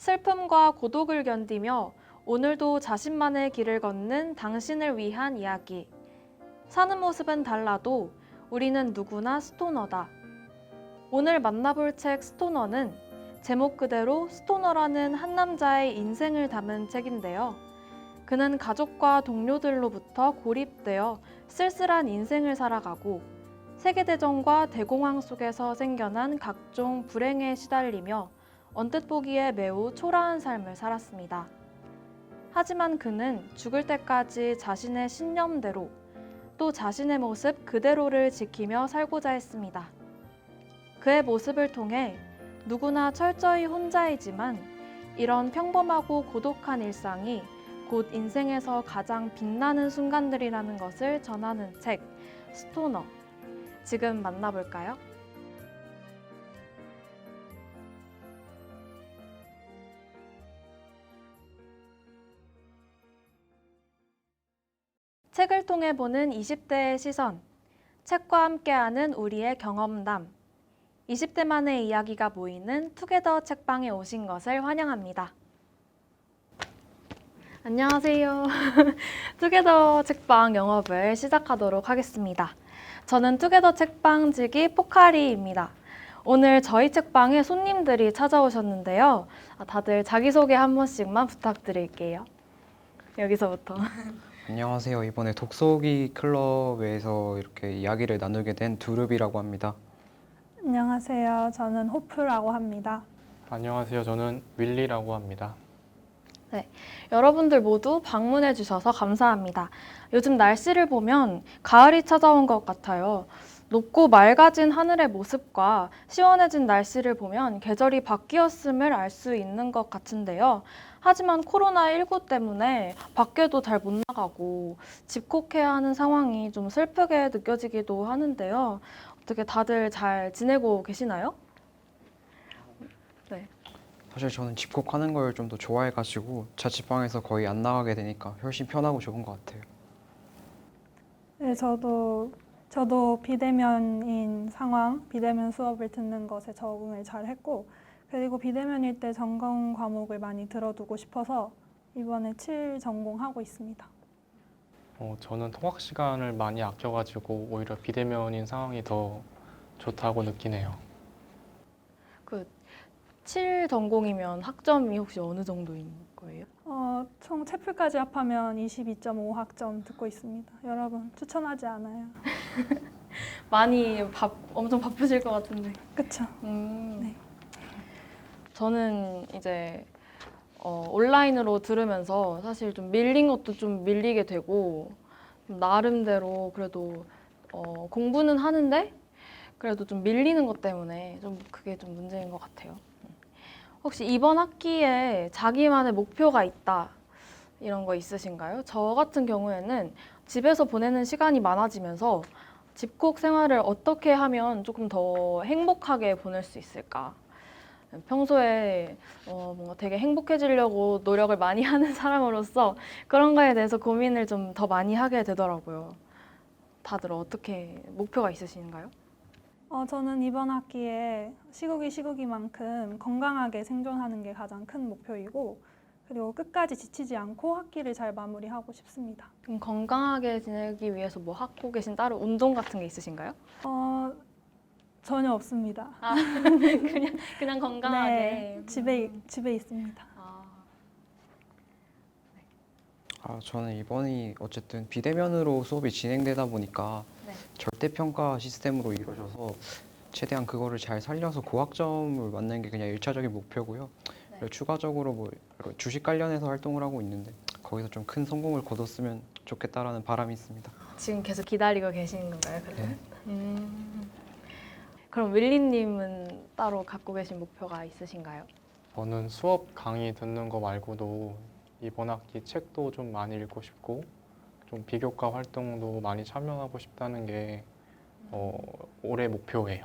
슬픔과 고독을 견디며 오늘도 자신만의 길을 걷는 당신을 위한 이야기. 사는 모습은 달라도 우리는 누구나 스토너다. 오늘 만나볼 책 스토너는 제목 그대로 스토너라는 한 남자의 인생을 담은 책인데요. 그는 가족과 동료들로부터 고립되어 쓸쓸한 인생을 살아가고 세계대전과 대공황 속에서 생겨난 각종 불행에 시달리며 언뜻 보기에 매우 초라한 삶을 살았습니다. 하지만 그는 죽을 때까지 자신의 신념대로 또 자신의 모습 그대로를 지키며 살고자 했습니다. 그의 모습을 통해 누구나 철저히 혼자이지만 이런 평범하고 고독한 일상이 곧 인생에서 가장 빛나는 순간들이라는 것을 전하는 책, 스토너. 지금 만나볼까요? 책을 통해 보는 20대의 시선, 책과 함께하는 우리의 경험담. 20대만의 이야기가 모이는 투게더 책방에 오신 것을 환영합니다. 안녕하세요. 투게더 책방 영업을 시작하도록 하겠습니다. 저는 투게더 책방지기 포카리입니다. 오늘 저희 책방에 손님들이 찾아오셨는데요. 다들 자기소개 한 번씩만 부탁드릴게요. 여기서부터. 안녕하세요. 이번에 독서기 클럽에서 이렇게 이야기를 나누게 된 두릅이라고 합니다. 안녕하세요. 저는 호프라고 합니다. 안녕하세요. 저는 윌리라고 합니다. 여러분들 모두 방문해 주셔서 감사합니다. 요즘 날씨를 보면 가을이 찾아온 것 같아요. 높고 맑아진 하늘의 모습과 시원해진 날씨를 보면 계절이 바뀌었음을 알 수 있는 것 같은데요. 하지만 코로나19 때문에 밖에도 잘 못 나가고 집콕해야 하는 상황이 좀 슬프게 느껴지기도 하는데요. 어떻게 다들 잘 지내고 계시나요? 네. 사실 저는 집콕하는 걸 좀 더 좋아해가지고 자취방에서 거의 안 나가게 되니까 훨씬 편하고 좋은 것 같아요. 네, 저도 비대면인 상황, 비대면 수업을 듣는 것에 적응을 잘 했고, 그리고 비대면일 때 전공 과목을 많이 들어두고 싶어서 이번에 7 전공하고 있습니다. 저는 통학 시간을 많이 아껴가지고 오히려 비대면인 상황이 더 좋다고 느끼네요. 7 전공이면 학점이 혹시 어느 정도인 거예요? 총 채플까지 합하면 22.5 학점 듣고 있습니다. 여러분 추천하지 않아요. 엄청 바쁘실 것 같은데. 그쵸? 네. 저는 이제 온라인으로 들으면서 사실 좀 밀린 것도 좀 밀리게 되고 나름대로 그래도 공부는 하는데 그래도 좀 밀리는 것 때문에 좀 그게 좀 문제인 것 같아요. 혹시 이번 학기에 자기만의 목표가 있다 이런 거 있으신가요? 저 같은 경우에는 집에서 보내는 시간이 많아지면서 집콕 생활을 어떻게 하면 조금 더 행복하게 보낼 수 있을까? 평소에 뭔가 되게 행복해지려고 노력을 많이 하는 사람으로서 그런 거에 대해서 고민을 좀 더 많이 하게 되더라고요. 다들 어떻게 목표가 있으신가요? 저는 이번 학기에 시국이만큼 건강하게 생존하는 게 가장 큰 목표이고, 그리고 끝까지 지치지 않고 학기를 잘 마무리하고 싶습니다. 그럼 건강하게 지내기 위해서 뭐 하고 계신 따로 운동 같은 게 있으신가요? 전혀 없습니다. 그냥 건강하게. 네, 집에 있습니다. 저는 이번이 어쨌든 비대면으로 수업이 진행되다 보니까 네. 절대평가 시스템으로 이루어져서 최대한 그거를 잘 살려서 고학점을 맞는 게 그냥 1차적인 목표고요. 네. 그리고 추가적으로 뭐 주식 관련해서 활동을 하고 있는데 거기서 좀 큰 성공을 거뒀으면 좋겠다라는 바람이 있습니다. 지금 계속 기다리고 계시는 건가요? 그러면? 네. 그럼 윌리님은 따로 갖고 계신 목표가 있으신가요? 저는 수업 강의 듣는 거 말고도 이번 학기 책도 좀 많이 읽고 싶고 좀 비교과 활동도 많이 참여하고 싶다는 게 올해 목표예요.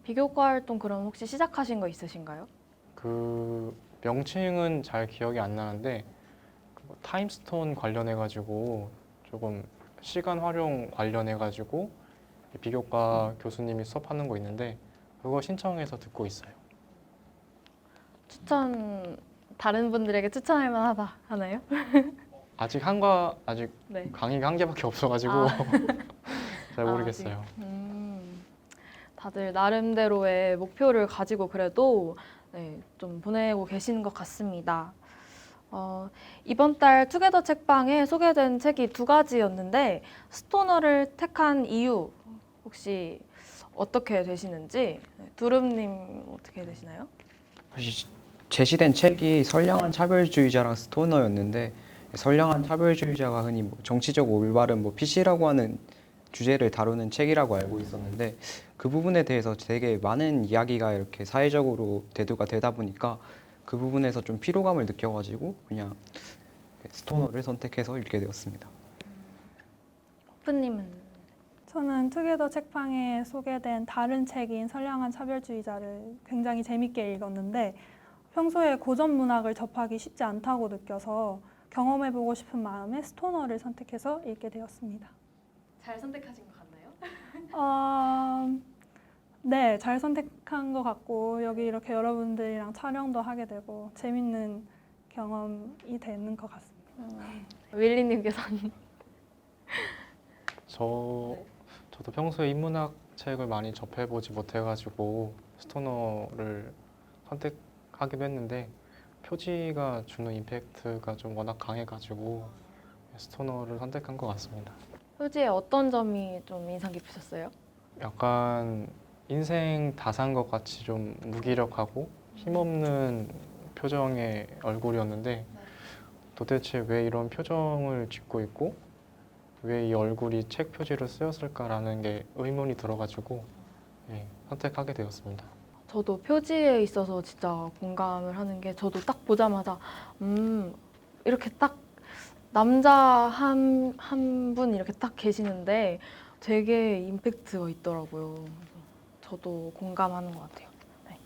비교과 활동 그럼 혹시 시작하신 거 있으신가요? 그 명칭은 잘 기억이 안 나는데 타임스톤 관련해가지고 조금 시간 활용 관련해가지고 비교과 교수님이 수업하는 거 있는데 그거 신청해서 듣고 있어요. 추천 다른 분들에게 추천할 만하다 하나요? 아직 네. 강의가 한 개밖에 없어가지고 아. 잘 아, 모르겠어요. 다들 나름대로의 목표를 가지고 그래도 네, 좀 보내고 계시는 것 같습니다. 이번 달 투게더 책방에 소개된 책이 2가지였는데 스토너를 택한 이유 혹시 어떻게 되시는지 두릅님 어떻게 되시나요? 사실 제시된 책이 선량한 차별주의자랑 스토너였는데 선량한 차별주의자가 흔히 뭐 정치적 올바른 뭐 PC라고 하는 주제를 다루는 책이라고 알고 있었는데 그 부분에 대해서 되게 많은 이야기가 이렇게 사회적으로 대두가 되다 보니까 그 부분에서 좀 피로감을 느껴가지고 그냥 스토너를 선택해서 읽게 되었습니다. 호프님은 저는 투게더 책방에 소개된 다른 책인 선량한 차별주의자를 굉장히 재밌게 읽었는데 평소에 고전 문학을 접하기 쉽지 않다고 느껴서 경험해보고 싶은 마음에 스토너를 선택해서 읽게 되었습니다. 잘 선택하신 것 같나요? 네, 잘 선택한 것 같고 여기 이렇게 여러분들이랑 촬영도 하게 되고 재밌는 경험이 되는 것 같습니다. 윌리님께서는 저도 평소에 인문학 책을 많이 접해보지 못해가지고 스토너를 선택하기도 했는데 표지가 주는 임팩트가 좀 워낙 강해가지고 스토너를 선택한 것 같습니다. 표지에 어떤 점이 좀 인상 깊으셨어요? 약간 인생 다 산 것 같이 좀 무기력하고 힘없는 표정의 얼굴이었는데 도대체 왜 이런 표정을 짓고 있고 왜 이 얼굴이 책 표지로 쓰였을까라는 게 의문이 들어가지고 선택하게 되었습니다. 저도 표지에 있어서 진짜 공감을 하는 게 저도 딱 보자마자 이렇게 딱 남자 한 분 이렇게 딱 계시는데 되게 임팩트가 있더라고요. 그래서 저도 공감하는 것 같아요. 네.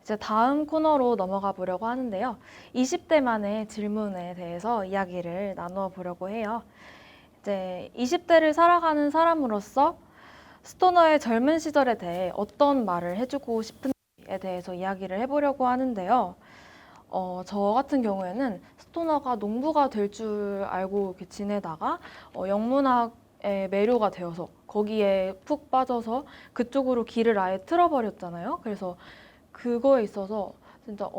이제 다음 코너로 넘어가 보려고 하는데요. 20대만의 질문에 대해서 이야기를 나누어 보려고 해요. 이제 20대를 살아가는 사람으로서 스토너의 젊은 시절에 대해 어떤 말을 해주고 싶은지에 대해서 이야기를 해보려고 하는데요. 저 같은 경우에는 스토너가 농부가 될 줄 알고 이렇게 지내다가 영문학에 매료가 되어서 거기에 푹 빠져서 그쪽으로 길을 아예 틀어버렸잖아요. 그래서 그거에 있어서 진짜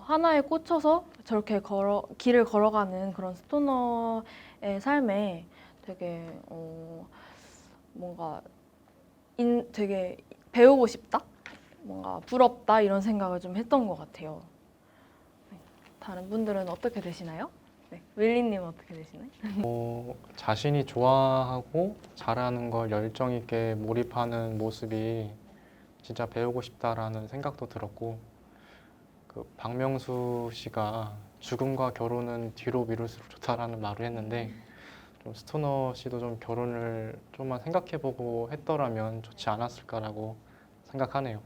하나에 꽂혀서 저렇게 길을 걸어가는 그런 스토너의 삶에 되게 뭔가 되게 배우고 싶다? 뭔가 부럽다 이런 생각을 좀 했던 것 같아요. 네. 다른 분들은 어떻게 되시나요? 네. 윌리님은 어떻게 되시나요? 자신이 좋아하고 잘하는 걸 열정 있게 몰입하는 모습이 진짜 배우고 싶다라는 생각도 들었고 그 박명수 씨가 죽음과 결혼은 뒤로 미룰수록 좋다라는 말을 했는데 좀 스토너 씨도 좀 결혼을 좀만 생각해보고 했더라면 좋지 않았을까라고 생각하네요.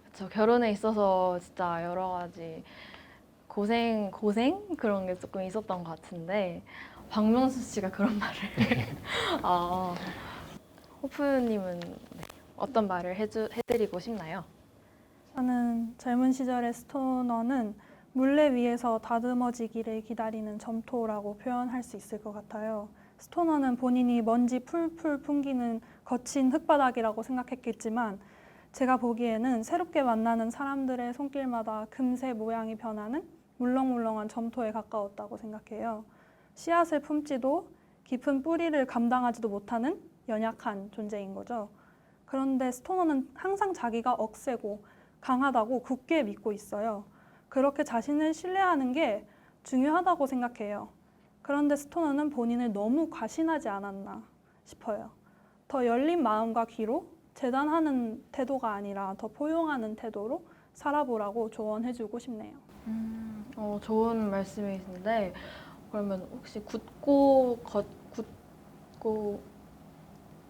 그렇죠. 결혼에 있어서 진짜 여러 가지 고생 그런 게 조금 있었던 것 같은데 박명수 씨가 그런 말을 호프님은 어떤 말을 해드리고 싶나요? 저는 젊은 시절의 스토너는 물레 위에서 다듬어지기를 기다리는 점토라고 표현할 수 있을 것 같아요. 스토너는 본인이 먼지 풀풀 풍기는 거친 흙바닥이라고 생각했겠지만 제가 보기에는 새롭게 만나는 사람들의 손길마다 금세 모양이 변하는 물렁물렁한 점토에 가까웠다고 생각해요. 씨앗을 품지도 깊은 뿌리를 감당하지도 못하는 연약한 존재인 거죠. 그런데 스토너는 항상 자기가 억세고 강하다고 굳게 믿고 있어요. 그렇게 자신을 신뢰하는 게 중요하다고 생각해요. 그런데 스토너는 본인을 너무 과신하지 않았나 싶어요. 더 열린 마음과 귀로 재단하는 태도가 아니라 더 포용하는 태도로 살아보라고 조언해주고 싶네요. 좋은 말씀이신데 그러면 혹시 굳고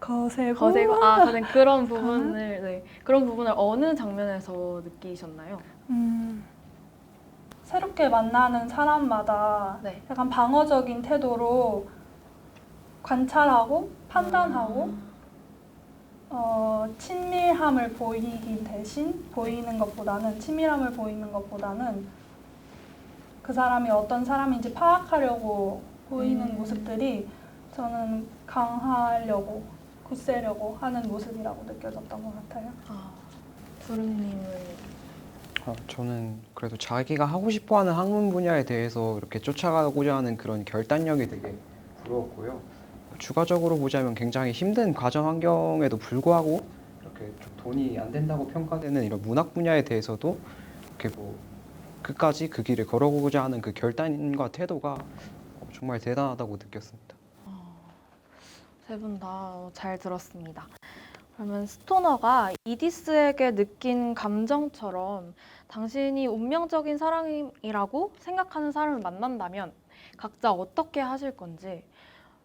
거세고 저는 그런 부분을 그런 부분을 어느 장면에서 느끼셨나요? 새롭게 만나는 사람마다 네. 약간 방어적인 태도로 관찰하고 판단하고 친밀함을 보이는 것보다는 그 사람이 어떤 사람인지 파악하려고 보이는 모습들이 저는 강하려고 굳세려고 하는 모습이라고 느껴졌던 것 같아요. 두름님은 저는 그래도 자기가 하고 싶어하는 학문 분야에 대해서 이렇게 쫓아가고자 하는 그런 결단력이 되게 부러웠고요. 추가적으로 보자면 굉장히 힘든 가정 환경에도 불구하고 이렇게 좀 돈이 안 된다고 평가되는 이런 문학 분야에 대해서도 이렇게 뭐 끝까지 그 길을 걸어보고자 하는 그 결단과 태도가 정말 대단하다고 느꼈습니다. 세 분 다 잘 들었습니다. 그러면 스토너가 이디스에게 느낀 감정처럼 당신이 운명적인 사랑이라고 생각하는 사람을 만난다면 각자 어떻게 하실 건지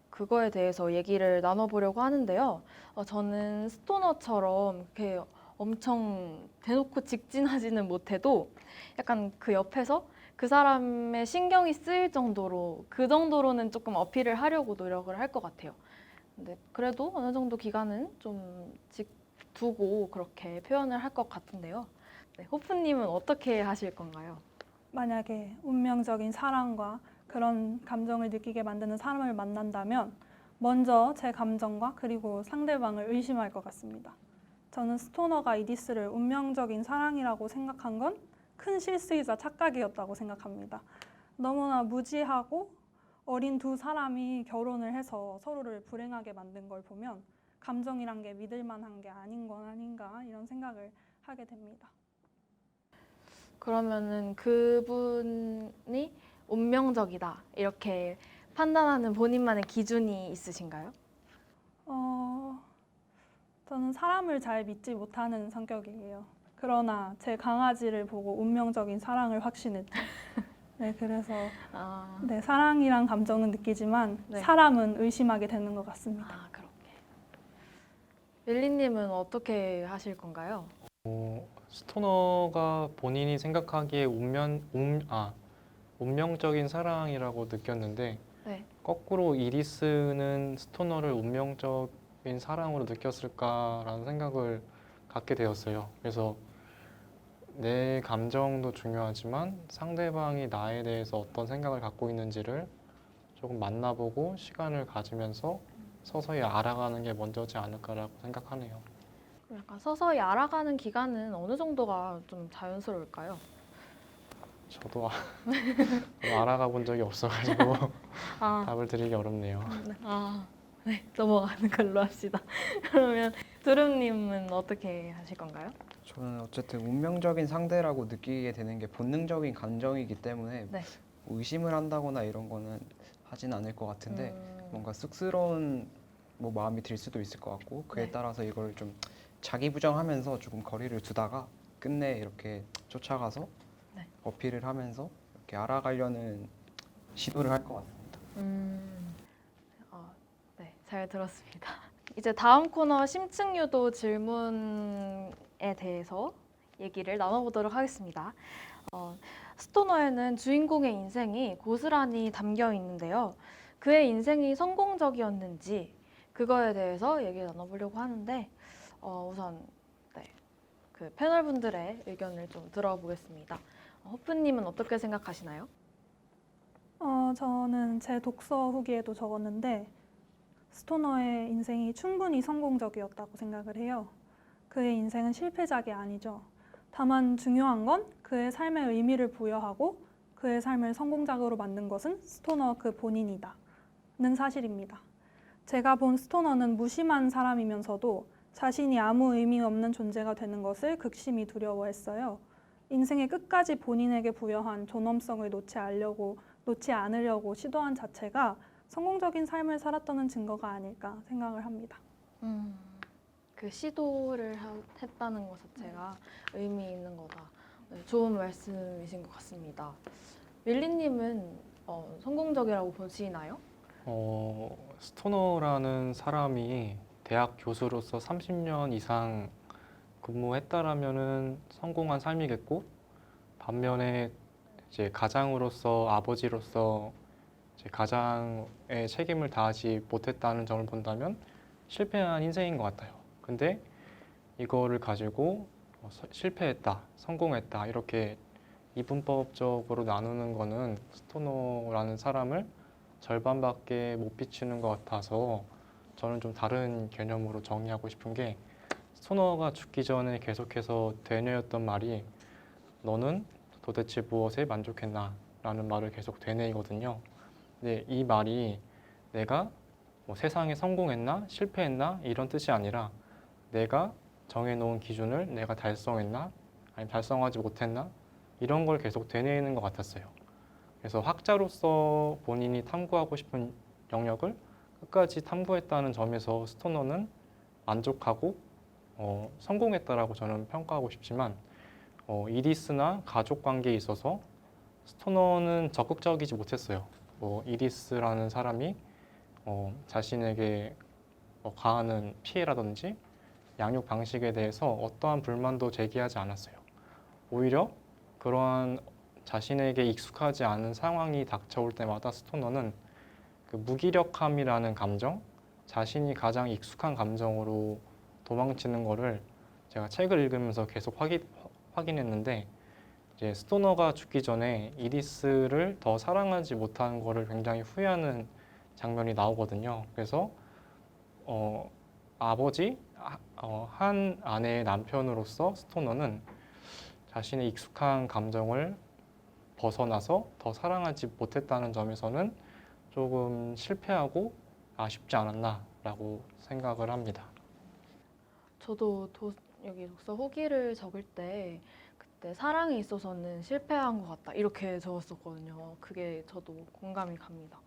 그거에 대해서 얘기를 나눠보려고 하는데요. 저는 스토너처럼 이렇게 엄청 대놓고 직진하지는 못해도 약간 그 옆에서 그 사람의 신경이 쓰일 정도로 그 정도로는 조금 어필을 하려고 노력을 할 것 같아요. 근데 그래도 어느 정도 기간은 좀 두고 그렇게 표현을 할 것 같은데요. 네, 호프님은 어떻게 하실 건가요? 만약에 운명적인 사랑과 그런 감정을 느끼게 만드는 사람을 만난다면 먼저 제 감정과 그리고 상대방을 의심할 것 같습니다. 저는 스토너가 이디스를 운명적인 사랑이라고 생각한 건 큰 실수이자 착각이었다고 생각합니다. 너무나 무지하고 어린 두 사람이 결혼을 해서 서로를 불행하게 만든 걸 보면 감정이란 게 믿을 만한 게 아닌 건 아닌가 이런 생각을 하게 됩니다. 그러면은 그분이 운명적이다 이렇게 판단하는 본인만의 기준이 있으신가요? 저는 사람을 잘 믿지 못하는 성격이에요. 그러나 제 강아지를 보고 운명적인 사랑을 확신했죠. 네, 그래서 네, 사랑이란 감정은 느끼지만 네. 사람은 의심하게 되는 것 같습니다. 그렇게. 릴리님은 어떻게 하실 건가요? 스토너가 본인이 생각하기에 운명적인 사랑이라고 느꼈는데 네. 거꾸로 이디스는 스토너를 운명적인 사랑으로 느꼈을까라는 생각을 갖게 되었어요. 그래서 내 감정도 중요하지만 상대방이 나에 대해서 어떤 생각을 갖고 있는지를 조금 만나보고 시간을 가지면서 서서히 알아가는 게 먼저지 않을까라고 생각하네요. 약간 서서히 알아가는 기간은 어느 정도가 좀 자연스러울까요? 저도 알아가 본 적이 없어가지고 아, 답을 드리기 어렵네요. 네, 넘어가는 걸로 합시다. 그러면 두름님은 어떻게 하실 건가요? 저는 어쨌든 운명적인 상대라고 느끼게 되는 게 본능적인 감정이기 때문에 네. 의심을 한다거나 이런 거는 하진 않을 것 같은데 뭔가 쑥스러운 뭐 마음이 들 수도 있을 것 같고 그에 네. 따라서 이걸 좀 자기 부정하면서 조금 거리를 두다가 끝내 이렇게 쫓아가서 네. 어필을 하면서 이렇게 알아가려는 시도를 할 것 같습니다. 네, 잘 들었습니다. 이제 다음 코너 심층유도 질문에 대해서 얘기를 나눠보도록 하겠습니다. 스토너에는 주인공의 인생이 고스란히 담겨 있는데요. 그의 인생이 성공적이었는지 그거에 대해서 얘기를 나눠보려고 하는데 우선 네, 그 패널분들의 의견을 좀 들어보겠습니다. 호프님은 어떻게 생각하시나요? 저는 제 독서 후기에도 적었는데 스토너의 인생이 충분히 성공적이었다고 생각을 해요. 그의 인생은 실패작이 아니죠. 다만 중요한 건 그의 삶에 의미를 부여하고 그의 삶을 성공작으로 만든 것은 스토너 그 본인이다는 사실입니다. 제가 본 스토너는 무심한 사람이면서도 자신이 아무 의미 없는 존재가 되는 것을 극심히 두려워했어요. 인생의 끝까지 본인에게 부여한 존엄성을 놓지 않으려고 시도한 자체가 성공적인 삶을 살았다는 증거가 아닐까 생각을 합니다. 그 시도를 했다는 것 자체가 의미 있는 거다. 네, 좋은 말씀이신 것 같습니다. 윌리님은 성공적이라고 보시나요? 스토너라는 사람이 대학 교수로서 30년 이상 근무했다라면은 성공한 삶이겠고, 반면에 이제 가장으로서 아버지로서 이제 가장의 책임을 다하지 못했다는 점을 본다면 실패한 인생인 것 같아요. 근데 이거를 가지고 실패했다, 성공했다 이렇게 이분법적으로 나누는 거는 스토너라는 사람을 절반밖에 못 비추는 것 같아서 저는 좀 다른 개념으로 정의하고 싶은 게 스토너가 죽기 전에 계속해서 되뇌었던 말이 너는 도대체 무엇에 만족했나? 라는 말을 계속 되뇌이거든요. 근데 이 말이 내가 뭐 세상에 성공했나? 실패했나? 이런 뜻이 아니라 내가 정해놓은 기준을 내가 달성했나? 아니면 달성하지 못했나? 이런 걸 계속 되뇌이는 것 같았어요. 그래서 학자로서 본인이 탐구하고 싶은 영역을 끝까지 탐구했다는 점에서 스토너는 만족하고 성공했다라고 저는 평가하고 싶지만 이디스나 가족 관계에 있어서 스토너는 적극적이지 못했어요. 이디스라는 사람이 자신에게 가하는 피해라든지 양육 방식에 대해서 어떠한 불만도 제기하지 않았어요. 오히려 그러한 자신에게 익숙하지 않은 상황이 닥쳐올 때마다 스토너는 그 무기력함이라는 감정, 자신이 가장 익숙한 감정으로 도망치는 거를 제가 책을 읽으면서 계속 확인했는데 이제 스토너가 죽기 전에 이디스를 더 사랑하지 못한 거를 굉장히 후회하는 장면이 나오거든요. 그래서 한 아내의 남편으로서 스토너는 자신의 익숙한 감정을 벗어나서 더 사랑하지 못했다는 점에서는 조금 실패하고 아쉽지 않았나라고 생각을 합니다. 저도 여기 독서 후기를 적을 때 그때 사랑에 있어서는 실패한 것 같다 이렇게 적었었거든요. 그게 저도 공감이 갑니다.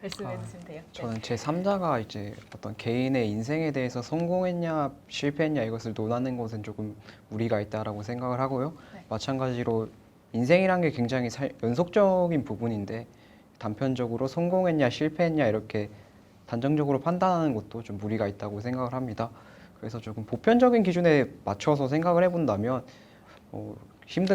말씀해 주시면 돼요. 네. 저는 제 3자가 이제 어떤 개인의 인생에 대해서 성공했냐 실패했냐 이것을 논하는 것은 조금 무리가 있다라고 생각을 하고요. 네. 마찬가지로 인생이란 게 굉장히 연속적인 부분인데 단편적으로 성공했냐 실패했냐 이렇게 단정적으로 판단하는 것도 좀 무리가 있다고 생각을 합니다. 그래서 조금 보편적인 기준에 맞춰서 생각을 해본다면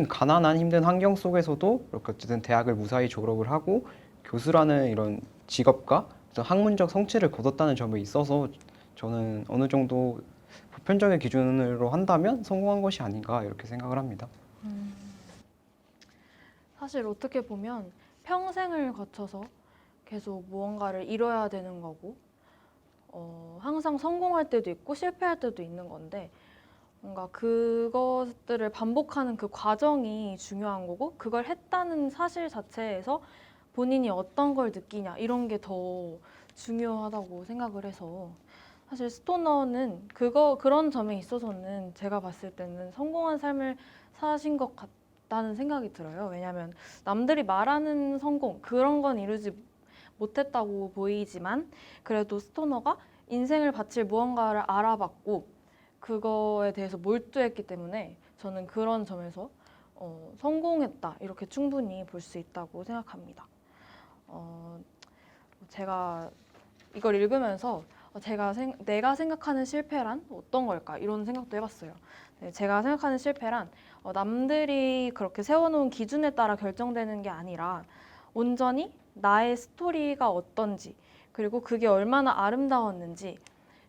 가난한 힘든 환경 속에서도 이렇게 어쨌든 대학을 무사히 졸업을 하고 교수라는 이런 직업과 학문적 성취를 거뒀다는 점에 있어서 저는 어느 정도 보편적인 기준으로 한다면 성공한 것이 아닌가 이렇게 생각을 합니다. 사실 어떻게 보면 평생을 거쳐서 계속 무언가를 이뤄야 되는 거고 항상 성공할 때도 있고 실패할 때도 있는 건데 뭔가 그것들을 반복하는 그 과정이 중요한 거고 그걸 했다는 사실 자체에서 본인이 어떤 걸 느끼냐 이런 게 더 중요하다고 생각을 해서 사실 스토너는 그런 점에 있어서는 제가 봤을 때는 성공한 삶을 사신 것 같다는 생각이 들어요. 왜냐하면 남들이 말하는 성공 그런 건 이루지 못했다고 보이지만 그래도 스토너가 인생을 바칠 무언가를 알아봤고 그거에 대해서 몰두했기 때문에 저는 그런 점에서 성공했다 이렇게 충분히 볼 수 있다고 생각합니다. 제가 이걸 읽으면서 내가 생각하는 실패란 어떤 걸까 이런 생각도 해봤어요. 네, 제가 생각하는 실패란 남들이 그렇게 세워놓은 기준에 따라 결정되는 게 아니라 온전히 나의 스토리가 어떤지 그리고 그게 얼마나 아름다웠는지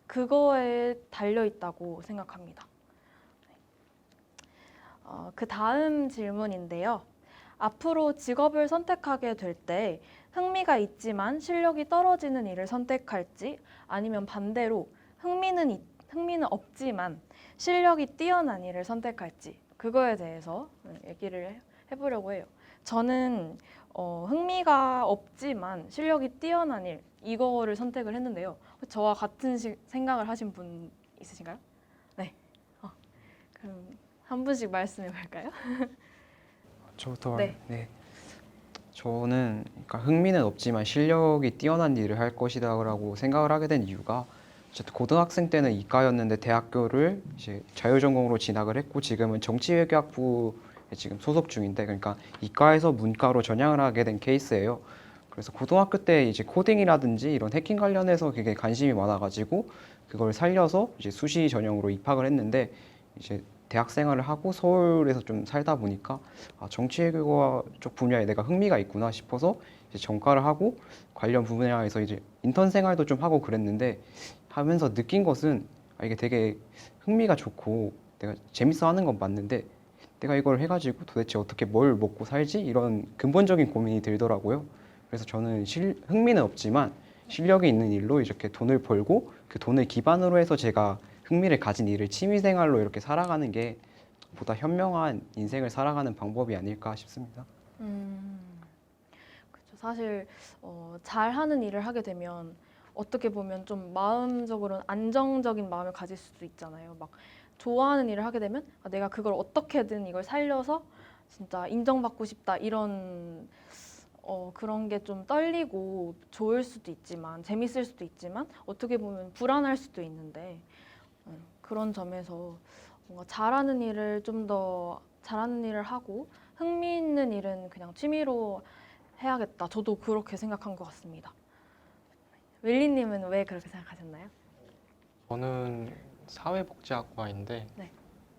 그거에 달려있다고 생각합니다. 그 다음 질문인데요. 앞으로 직업을 선택하게 될 때 흥미가 있지만 실력이 떨어지는 일을 선택할지 아니면 반대로 흥미는 없지만 실력이 뛰어난 일을 선택할지 그거에 대해서 얘기를 해보려고 해요. 저는 흥미가 없지만 실력이 뛰어난 일 이거를 선택을 했는데요. 저와 같은 생각을 하신 분 있으신가요? 네. 그럼 한 분씩 말씀해 볼까요? 저부터 네. 네. 저는 그러니까 흥미는 없지만 실력이 뛰어난 일을 할 것이다라고 생각을 하게 된 이유가 어쨌든 고등학생 때는 이과였는데 대학교를 이제 자율전공으로 진학을 했고 지금은 정치외교학부에 지금 소속 중인데 그러니까 이과에서 문과로 전향을 하게 된 케이스예요. 그래서 고등학교 때 이제 코딩이라든지 이런 해킹 관련해서 되게 관심이 많아가지고 그걸 살려서 이제 수시 전형으로 입학을 했는데 이제 대학 생활을 하고 서울에서 좀 살다 보니까 정치외교과 쪽 분야에 내가 흥미가 있구나 싶어서 이제 전과를 하고 관련 분야에서 이제 인턴 생활도 좀 하고 그랬는데 하면서 느낀 것은 이게 되게 흥미가 좋고 내가 재밌어 하는 건 맞는데 내가 이걸 해가지고 도대체 어떻게 뭘 먹고 살지? 이런 근본적인 고민이 들더라고요. 그래서 저는 흥미는 없지만 실력이 있는 일로 이렇게 돈을 벌고 그 돈을 기반으로 해서 제가 흥미를 가진 일을 취미생활로 이렇게 살아가는 게 보다 현명한 인생을 살아가는 방법이 아닐까 싶습니다. 그렇죠. 사실 잘하는 일을 하게 되면 어떻게 보면 좀 마음적으로는 안정적인 마음을 가질 수도 있잖아요. 막 좋아하는 일을 하게 되면 아, 내가 그걸 어떻게든 이걸 살려서 진짜 인정받고 싶다 이런 그런 게 좀 떨리고 좋을 수도 있지만 재밌을 수도 있지만 어떻게 보면 불안할 수도 있는데 그런 점에서 뭔가 잘하는 일을 좀 더 잘하는 일을 하고 흥미 있는 일은 그냥 취미로 해야겠다. 저도 그렇게 생각한 것 같습니다. 윌리님은 왜 그렇게 생각하셨나요? 저는 사회복지학과인데 네.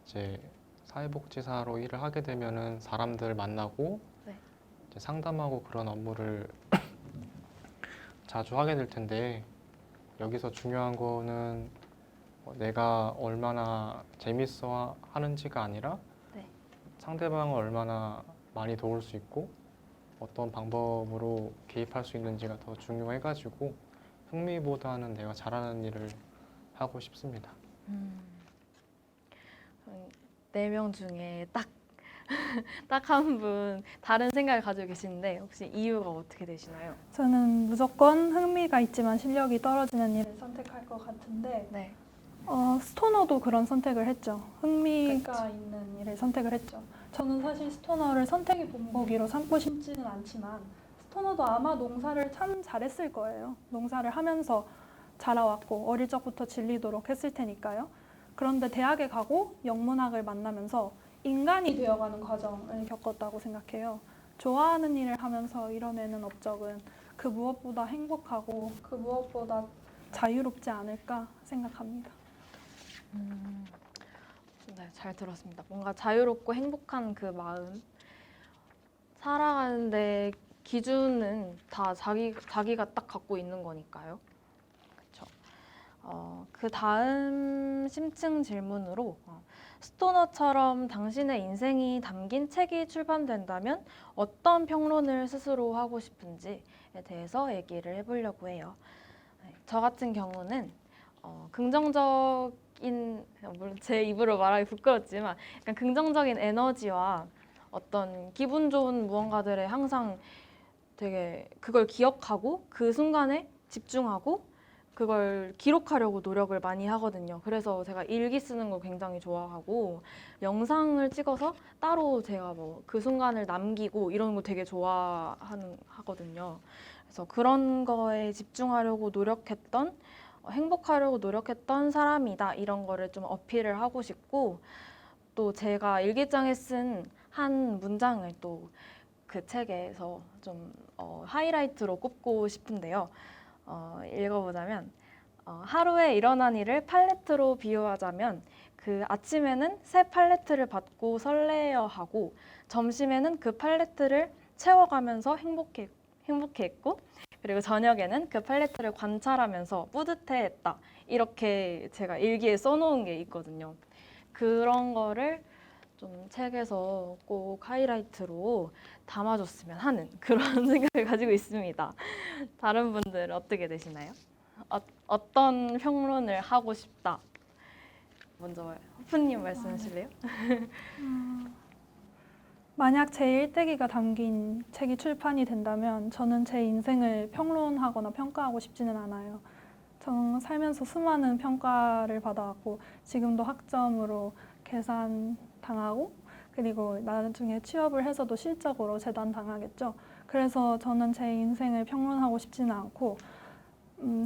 이제 사회복지사로 일을 하게 되면은 사람들 만나고 네. 이제 상담하고 그런 업무를 자주 하게 될 텐데 여기서 중요한 거는 내가 얼마나 재밌어 하는지가 아니라 네. 상대방을 얼마나 많이 도울 수 있고 어떤 방법으로 개입할 수 있는지가 더 중요해가지고 흥미보다는 내가 잘하는 일을 하고 싶습니다. 4명 중에 딱 한 분 다른 생각을 가지고 계시는데 혹시 이유가 어떻게 되시나요? 저는 무조건 흥미가 있지만 실력이 떨어지는 일을 선택할 것 같은데 네. 스토너도 그런 선택을 했죠. 흥미가 있는 일을 선택을 했죠. 저는 사실 스토너를 선택의 본보기로 삼고 싶지는 않지만 스토너도 아마 농사를 참 잘했을 거예요. 농사를 하면서 자라왔고 어릴 적부터 질리도록 했을 테니까요. 그런데 대학에 가고 영문학을 만나면서 인간이 되어가는 과정을 겪었다고 생각해요. 좋아하는 일을 하면서 이뤄내는 업적은 그 무엇보다 행복하고 그 무엇보다 자유롭지 않을까 생각합니다. 네, 잘 들었습니다. 뭔가 자유롭고 행복한 그 마음 살아가는데 기준은 다 자기가 딱 갖고 있는 거니까요. 그렇죠. 그 다음 심층 질문으로 스토너처럼 당신의 인생이 담긴 책이 출판된다면 어떤 평론을 스스로 하고 싶은지에 대해서 얘기를 해보려고 해요. 네, 저 같은 경우는 긍정적인, 물론 제 입으로 말하기 부끄럽지만 약간 긍정적인 에너지와 어떤 기분 좋은 무언가들에 항상 되게 그걸 기억하고 그 순간에 집중하고 그걸 기록하려고 노력을 많이 하거든요. 그래서 제가 일기 쓰는 걸 굉장히 좋아하고 영상을 찍어서 따로 제가 뭐 그 순간을 남기고 이런 거 되게 하거든요. 그래서 그런 거에 집중하려고 노력했던 행복하려고 노력했던 사람이다 이런 거를 좀 어필을 하고 싶고 또 제가 일기장에 쓴 한 문장을 또 그 책에서 좀 하이라이트로 꼽고 싶은데요. 읽어보자면 하루에 일어난 일을 팔레트로 비유하자면 그 아침에는 새 팔레트를 받고 설레어 하고 점심에는 그 팔레트를 채워가면서 행복해했고 그리고 저녁에는 그 팔레트를 관찰하면서 뿌듯해했다. 이렇게 제가 일기에 써놓은 게 있거든요. 그런 거를 좀 책에서 꼭 하이라이트로 담아줬으면 하는 그런 생각을 가지고 있습니다. 다른 분들 어떻게 되시나요? 어떤 평론을 하고 싶다? 먼저 호프님 말씀하실래요? 만약 제 일대기가 담긴 책이 출판이 된다면 저는 제 인생을 평론하거나 평가하고 싶지는 않아요. 저는 살면서 수많은 평가를 받아왔고 지금도 학점으로 계산당하고 그리고 나중에 취업을 해서도 실적으로 재단당하겠죠. 그래서 저는 제 인생을 평론하고 싶지는 않고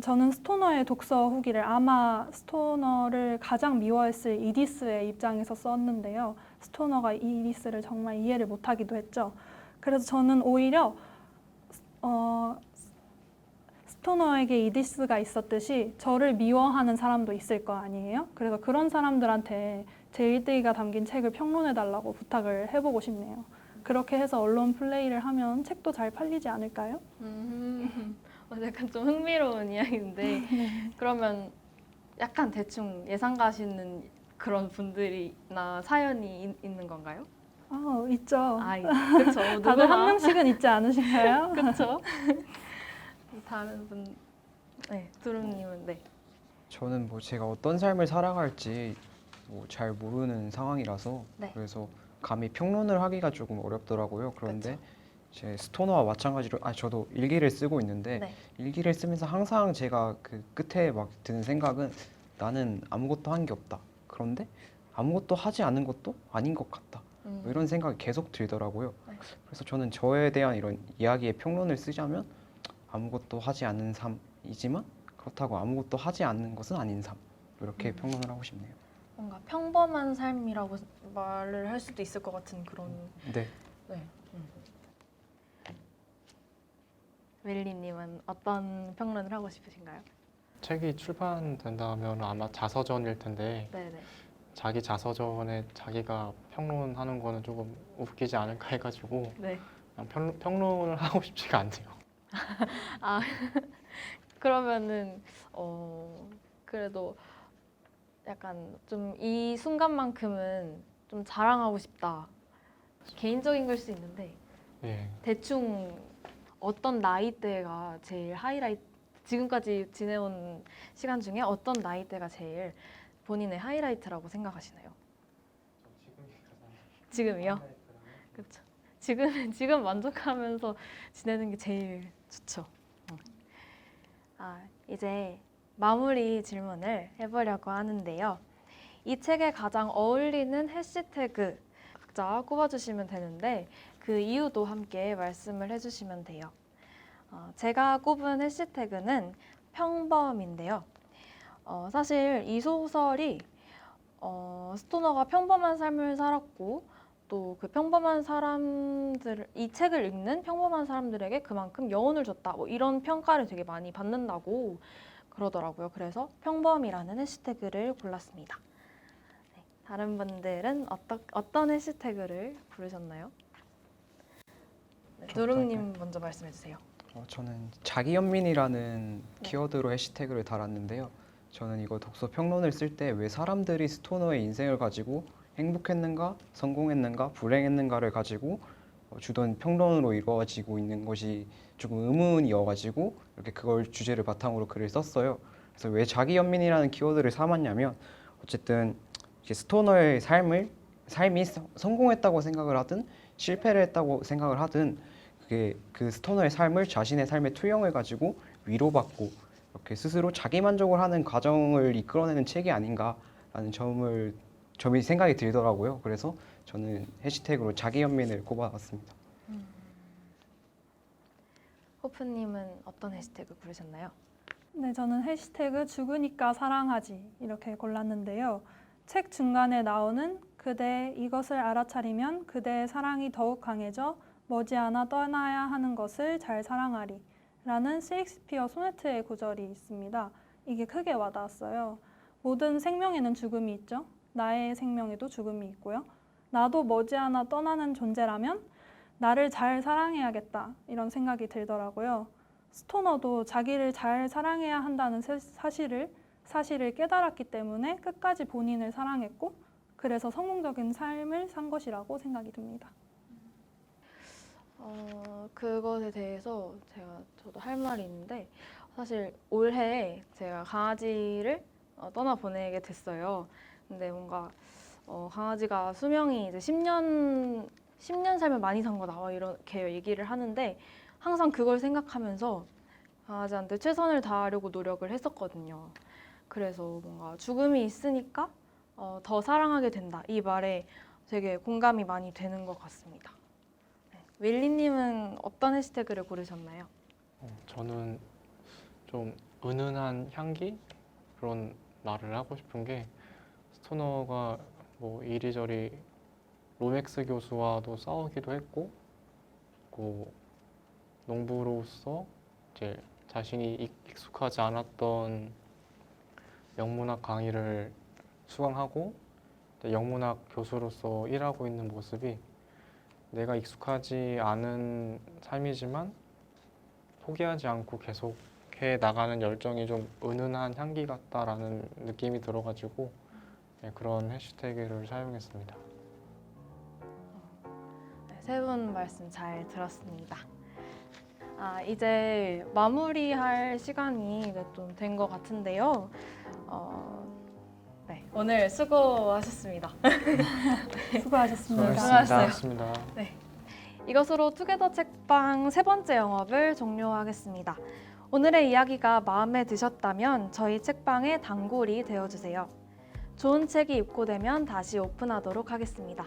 저는 스토너의 독서 후기를 아마 스토너를 가장 미워했을 이디스의 입장에서 썼는데요. 스토너가 이디스를 정말 이해를 못하기도 했죠. 그래서 저는 오히려 스토너에게 이디스가 있었듯이 저를 미워하는 사람도 있을 거 아니에요? 그래서 그런 사람들한테 제 일대기가 담긴 책을 평론해달라고 부탁을 해보고 싶네요. 그렇게 해서 언론 플레이를 하면 책도 잘 팔리지 않을까요? 약간 좀 흥미로운 이야기인데 그러면 약간 대충 예상 가시는 그런 분들이나 사연이 있는 건가요? 있죠. 그쵸. 다들 한 명씩은 있지 않으신가요? 그쵸. 다른 분, 네, 두루님은 네. 저는 뭐 제가 어떤 삶을 살아갈지 뭐 잘 모르는 상황이라서 네. 그래서 감히 평론을 하기가 조금 어렵더라고요. 그런데 제 스토너와 마찬가지로 저도 일기를 쓰고 있는데 네. 일기를 쓰면서 항상 제가 그 끝에 막 드는 생각은 나는 아무것도 한 게 없다. 그런데 아무것도 하지 않은 것도 아닌 것 같다. 뭐 이런 생각이 계속 들더라고요. 네. 그래서 저는 저에 대한 이런 이야기의 평론을 쓰자면 아무것도 하지 않는 삶이지만 그렇다고 아무것도 하지 않는 것은 아닌 삶. 이렇게 평론을 하고 싶네요. 뭔가 평범한 삶이라고 말을 할 수도 있을 것 같은 그런. 네. 네. 웰리님은 어떤 평론을 하고 싶으신가요? 책이 출판된다면 아마 자서전일 텐데 네네. 자기 자서전에 자기가 평론하는 거는 조금 웃기지 않을까 해가지고 네. 그냥 평론을 하고 싶지가 않네요. 아 그러면은 그래도 약간 좀 이 순간만큼은 좀 자랑하고 싶다. 개인적인 걸 수 있는데 예. 대충 어떤 나이대가 제일 하이라이트, 지금까지 지내온 시간 중에 어떤 나이대가 제일 본인의 하이라이트라고 생각하시나요? 지금이요? 그렇죠. 지금 만족하면서 지내는 게 제일 좋죠. 이제 마무리 질문을 해보려고 하는데요. 이 책에 가장 어울리는 해시태그 각자 꼽아주시면 되는데 그 이유도 함께 말씀을 해주시면 돼요. 제가 꼽은 해시태그는 평범인데요. 사실 이 소설이 스토너가 평범한 삶을 살았고 또 그 평범한 사람들, 이 책을 읽는 평범한 사람들에게 그만큼 여운을 줬다. 뭐 이런 평가를 되게 많이 받는다고 그러더라고요. 그래서 평범이라는 해시태그를 골랐습니다. 네, 다른 분들은 어떤 해시태그를 부르셨나요? 네, 누룽님 먼저 말씀해 주세요. 저는 자기연민이라는 키워드로 해시태그를 달았는데요. 저는 이거 독서 평론을 쓸 때 왜 사람들이 스토너의 인생을 가지고 행복했는가, 성공했는가, 불행했는가를 가지고 주던 평론으로 이루어지고 있는 것이 조금 의문이어가지고 이렇게 그걸 주제를 바탕으로 글을 썼어요. 그래서 왜 자기연민이라는 키워드를 삼았냐면 어쨌든 이제 스토너의 삶이 성공했다고 생각을 하든 실패를 했다고 생각을 하든 그게 그 스토너의 삶을 자신의 삶의 투영을 가지고 위로받고 이렇게 스스로 자기 만족을 하는 과정을 이끌어내는 책이 아닌가라는 점이 생각이 들더라고요. 그래서 저는 해시태그로 자기연민을 꼽아봤습니다. 호프님은 어떤 해시태그 부르셨나요? 네, 저는 해시태그 죽으니까 사랑하지 이렇게 골랐는데요. 책 중간에 나오는 그대 이것을 알아차리면 그대의 사랑이 더욱 강해져 머지않아 떠나야 하는 것을 잘 사랑하리 라는 셰익스피어 소네트의 구절이 있습니다. 이게 크게 와닿았어요. 모든 생명에는 죽음이 있죠. 나의 생명에도 죽음이 있고요. 나도 머지않아 떠나는 존재라면 나를 잘 사랑해야겠다 이런 생각이 들더라고요. 스토너도 자기를 잘 사랑해야 한다는 사실을 깨달았기 때문에 끝까지 본인을 사랑했고 그래서 성공적인 삶을 산 것이라고 생각이 듭니다. 그것에 대해서 저도 할 말이 있는데 사실 올해 제가 강아지를 떠나보내게 됐어요. 근데 뭔가 강아지가 수명이 이제 10년 살면 많이 산 거다 이렇게 얘기를 하는데 항상 그걸 생각하면서 강아지한테 최선을 다하려고 노력을 했었거든요. 그래서 뭔가 죽음이 있으니까 더 사랑하게 된다. 이 말에 되게 공감이 많이 되는 것 같습니다. 네. 윌리님은 어떤 해시태그를 고르셨나요? 저는 좀 은은한 향기? 그런 말을 하고 싶은 게 스토너가 뭐 이리저리 로맥스 교수와도 싸우기도 했고 농부로서 이제 자신이 익숙하지 않았던 영문학 강의를 수강하고 영문학 교수로서 일하고 있는 모습이 내가 익숙하지 않은 삶이지만 포기하지 않고 계속해 나가는 열정이 좀 은은한 향기 같다라는 느낌이 들어가지고 그런 해시태그를 사용했습니다. 세 분 말씀 잘 들었습니다. 이제 마무리할 시간이 좀 된 것 같은데요. 네, 오늘 수고하셨습니다. 수고하셨습니다. 수고하셨어요. 고맙습니다. 이것으로 투게더 책방 세 번째 영업을 종료하겠습니다. 오늘의 이야기가 마음에 드셨다면 저희 책방의 단골이 되어주세요. 좋은 책이 입고되면 다시 오픈하도록 하겠습니다.